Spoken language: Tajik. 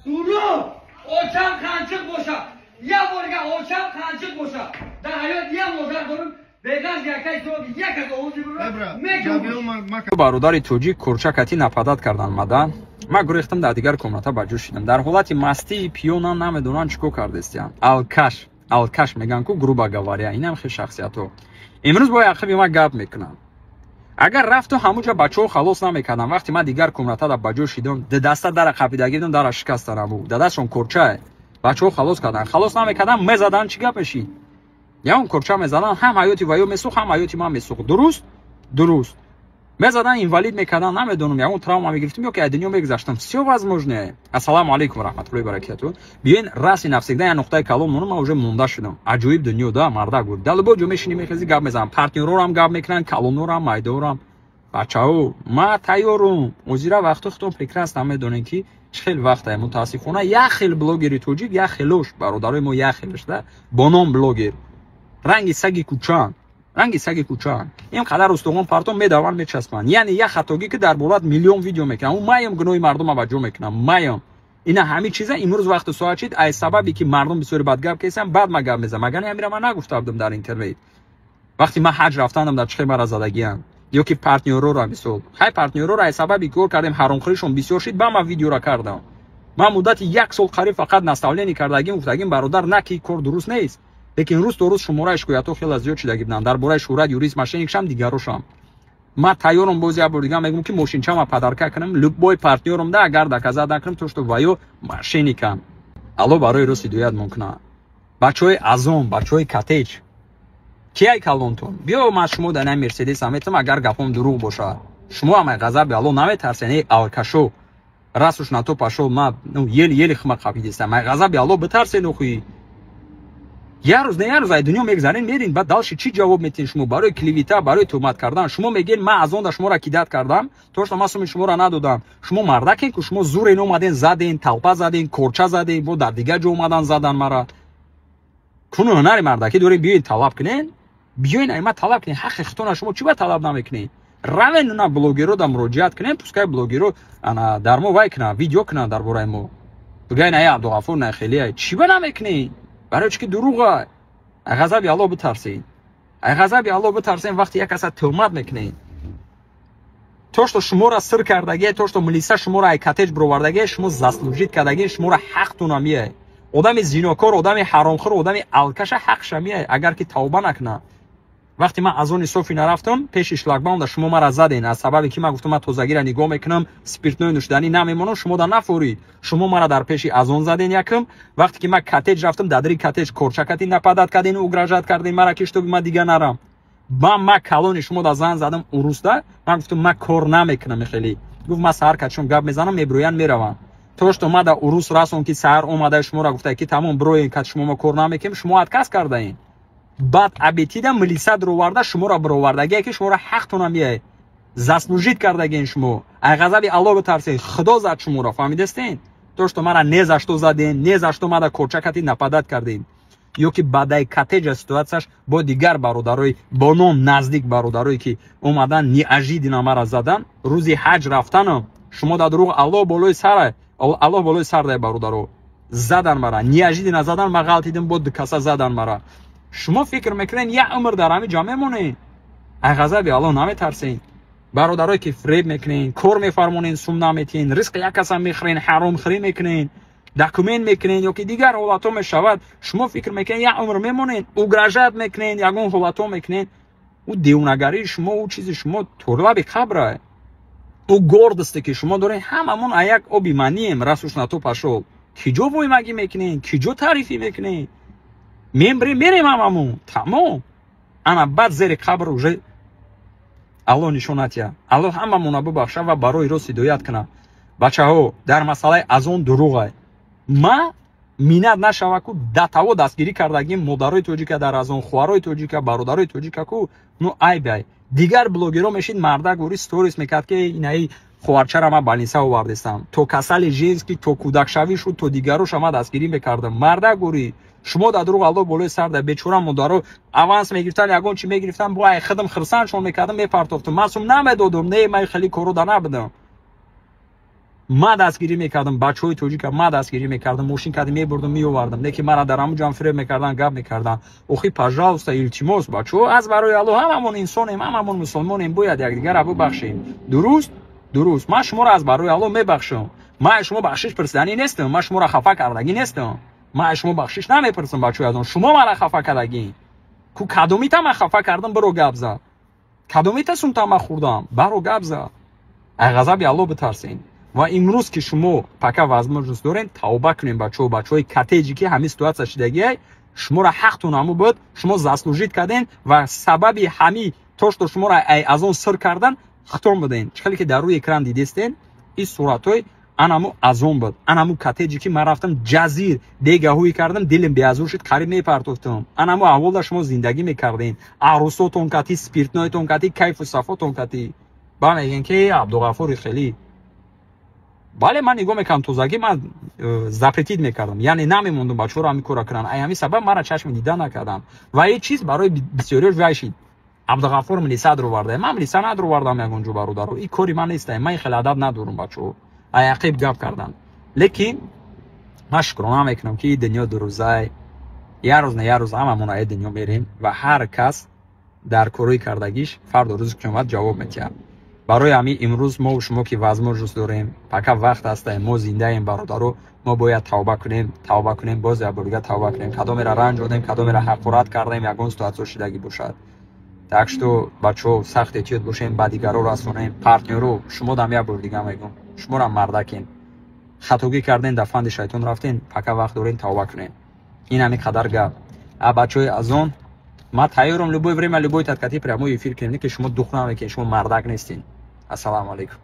Suru! Oçam kançık boşa. Ya borga oçam kançık boşa. Da hayat ya mozar durum. Begaz yakay то яказ овози бура. бародари тоҷик курчакати нападат кардан мадан. Ма гурехтам дар дигар комната ба ҷӯш шидам. Дар ҳолати мастӣ пиёна намедонанд чӣ кор кардестиям. Алкаш меган ку груба гавария. Инам хе шахсиято. Имрӯз бо яқиби ма гап мекунам. Агар рафту ҳамуҷа бачаҳо халос намекардам, вақти ма дигар комната да ба ҷӯш шидам, даста дара қапида гирдам, дара шикаста набуд. Дадашон курча. Бачаҳо халос кардан. Халос намекардам, мезадан чӣ гап мешид? Я он курча мезадан, ҳам ҳаёти ваё месӯх, ҳам ҳаёти ман месӯх. Дуруст. Мезадан инвалид мекардан, намедонам, ягон травма мегирифтим ё ки аз дунё мегузаштам. Всё возможно. Ассалому алайкум ва раҳматуллоҳи ва баракатуҳ. Биёин раси навсегда я нуқтаи калом мон ма уже монда шудам. Аҷоиб дунё да, марда гур. Далбо ҷо мешини мехези гап мезанам. Партнёрорам гап мекунан, калонорам, майдорам. Бачаҳо, ма тайёрум. Озира вақту хутон прекрасно медонем ки чхел вақта мутаассифона як хел блогери тоҷик, як хелош бародарои мо як хелош да. Бонон блогер. ранги саги кучан ин қадар устугон партон медаван мечаспан. Яъне як хатоги ки дар болат миллион видео мекунам, у маям гуноҳи мардума ба ҷо мекунам. Маям ина ҳами чиза имрӯз вақту соат шид аз сабаби ки мардум бисёри бад гап кесам, бад ма гап мезанам. Агар ҳамира ма нагуфта будам дар интернет. Вақти ма ҳаҷ рафтандам дар чхе мара задагиям ё ки партнёрора мисол. Хай партнёрора аз сабаби кор кардем ҳаромхӯришон бисёр шид, ба ма видеора кардам. Ма муддати 1 сол қариб фақат наставление кардагим, гуфтагим бародар на ки кор дуруст нест. Лекин рӯз то рӯз шумораи шикоятҳо хеле зиёд шида гирданд. Дар бораи шӯҳрат, юрист, мошенникшам, дигарошам. Ма тайёрам боз як бор дигар мегӯям ки мошинчама падарка кунам, любой партнёрам да агар доказат накунам, то што ваё мошенникам. Алло барои рӯз ҳидоят мекунам. Бачаҳои азон, бачаҳои катеҷ. Кияй калонтон? Биё ма шумо дар ин мерседесам метам, агар гапом дурӯғ бошад. Шумо ам ғазаби Алло наметарсен, эй алкашо. Расуш на то пошел, ма ели хма қапидестам. Ай ғазаби Алло битарсен охи. Я рӯз ай дунё мегзарин мерин, баъд далши чӣ ҷавоб метин шумо барои кливита, барои тӯҳмат кардан? Шумо мегӯед ман аз он да шуморо кидат кардам, то што ман сумми шуморо надодам. Шумо мардакен ку шумо зурен омаден заден, талпа заден, корча заден, бо дар дигар ҷо омадан задан мара. Куну ҳунари мардаки дорем, биёин талаб кунен. Биёин ай ма талаб кунен. ҳаққи хутона шумо чӣ ба талаб намекунед? Равен на блогеро да муроҷиат кунен, пускай блогеро ана дар мо вай кунад, видео кунад дар бораи мо. Бигӯян ай Абдуғафур на хеле ай чӣ ба намекунед? барои чӣ ки дурӯға. Ай ғазаби Алло битарсед. Ай ғазаби Алло битарсен вақти як каса тӯҳмат мекунед. То што шуморо сир кардагие, то што милиса шуморо ай катеҷ бировардагие, шумо заслужит кардагие, шуморо ҳақтуна мияй. Одами зинокор, одами ҳаромхӯр, одами алкаша ҳақша мияй, агар ки тавба накуна. Вақти ман аз они софи нарафтам, пеши шлагбаунда шумо мара заден, аз сабаби ки ман гуфтам ман тозагиро нигоҳ мекунам, спиртнои нӯшиданӣ намемонам, шумо да нафурид. Шумо мара дар пеши азон заден якм. Вақти ки ман катеҷ рафтам, дадри катеҷ корчакати нападат карден, угражат карден мара ки штоби ман дига нарам. Ман калони шумо да зан задам уруста, ман гуфтам ман кор намекунам хеле. Гуфт ман саҳар качон гап мезанам, меброян меравам. То што ман да урус расон ки саҳар омада шуморо гуфта ки тамом броен кат шумо ма кор намекунем, шумо отказ кардаин. Баъд абетида милиса дуроварда шуморо бировардагие ки шуморо ҳақтуна мияй. Заслужит кардагien шумо. Ай ғазаби Алло битарсед. Худо зад шуморо, фаҳмидестен? То што мара не за што заден, не за што мада корчакати нападат кардем. Ё ки баъдай катеҷа ситуатсияш бо дигар бародарои бонон наздик бародарое ки омадан неожиданно мара задан, рӯзи ҳаҷ рафтанам. Шумо да дурӯғ Алло болои сарай, Алло болои сардай бародаро. Задан мара, неожиданно задан, ма ғалтидам бо дукаса задан мара. шумо фикр мекунед як умр дар ҳами ҷо мемонед? ай ғазаби Алло наметарсед? бародарое ки фреб мекунед, кор мефармонед, сум наметиҳед, ризқи як каса мехӯред, ҳаромхӯрӣ мекунед, документ мекунед ё ки дигар ҳолатҳо мешавад, шумо фикр мекунед як умр мемонед? угражат мекунед, ягон ҳолатҳо мекунед. ӯ девонагарии шумо, ӯ чизи шумо торлаби қабра. ӯ гордосте ки шумо доред. ҳамамон а як оби манием, расуш на то пашол. киҷо воймагӣ мекунед? киҷо таърифӣ мекунед? мерем ҳамамон тамом. ана баъд зери қабр уже Алло нишонатия. Алло ҳамамона бибахша ва барои рост ҳидоят куна. бачаҳо, дар масъалаи азон дурӯғай. ма минат нашава ку датаво дастгирӣ кардагим модарои тоҷика дар азон, хуҳарои тоҷика, бародарои тоҷика ку ну айбай. дигар блогеро мешид марда гӯри сторис мекард ки инаи хуҳарчара ма балниса овардестам. то касали женский, то кӯдакшавӣ шуд, то дигароша ма дастгирӣ мекардам. марда гӯри шумо да дурӯғ Алло болои сарда бечора модаро аванс мегирифтан, ягон чӣ мегирифтан, бо ай хидм хирсаншон мекардам, мепартофтам. ман сум намедодам, не май хеле коро да набудам. ما دستگیری میکردم، بچهای توجیک ما دستگیری میکردم، ماشین کردم میبردم میآوردم، نه که مرا در همونجا فریب میکردن، گپ میکردن. اوخی پاژالوستا ایلتیموس بچه‌ها، از برای الله هممون انسانیم، هممون مسلمانیم، باید یکدیگر را ببخشیم. درست. من شما را از برای الله میبخشم. من شما بخشش پرسیدنی نیستم، من شما را خفه کردگی نیستم. من شما بخشش نمیپرسم بچه‌ها، از شما مرا خفه کردگی. کو کدومیت من خفه کردم برو گپ زد. کدومیت سمت من خوردم برو گپ زد. از غضب الله بترسین. و امروز که شما پکا возможность دارین توبه کنین بچه‌های کاتیجی که همین سیتواسیا شدگی شما را حقتون همو بود، شما заслужить کردین و سبب همین تو شما را از اون سر کردن خطر بدین. چخلی که در روی اکران دیدستین این صورتای انامو از اون بود. انامو کاتیجی که من رفتم جزیر دیگهوی کردم، دلم بیازور شد، قریب میپرتوفتم. انامو اول شما زندگی میکردین، عروساتون کاتی، سپیرتنایتون کاتی، کیف و صفاتون کاتی. با میگن که عبدالغفور خیلی بله من نگاه میکنم توزگی من زپرتید میکردم، یعنی نمیموندم بچه‌ها رو همین کارا کردن. همین سبب مرا چشم دیدن نکردم و یه چیز برای بسیاریش وایشید. عبدالغفور ملیسا رو ورده، من ملیسا ندارم وردم یگونجو برادر. این کاری من نیستم، من خیلی ادب ندارم بچه‌ها عقیب گپ کردن. لیکن من شکرانه میکنم که دنیا دو روزه، یه روز نه یه روز هممون از دنیا میریم و هر کس در کاری کردگیش فردا روز قیامت جواب میده. برای همین امروز ما و شما که возможность داریم، پکا وقت هست، ما زنده ایم برادرو، ما باید توبه کنیم، باز یه توبه کنیم. کدام را رنج دادیم، کدام را حقارت کردیم، یگان سیتواسیا شدگی باشد. так что بچه‌ها سخت احتیاط باشین، با دیگران را رسونین، پارتنرو شما دم یه بار دیگه میگم شما را مردکین، خطاگی کردین، دفند شیطان رفتین، پکا وقت دارین توبه کنین. این همین قدر گپ. بچه‌های از اون ما تیارم любое время любой подкати прямой эфир کنین که شما دخنه که شما مردک نیستین. السلام علیکم.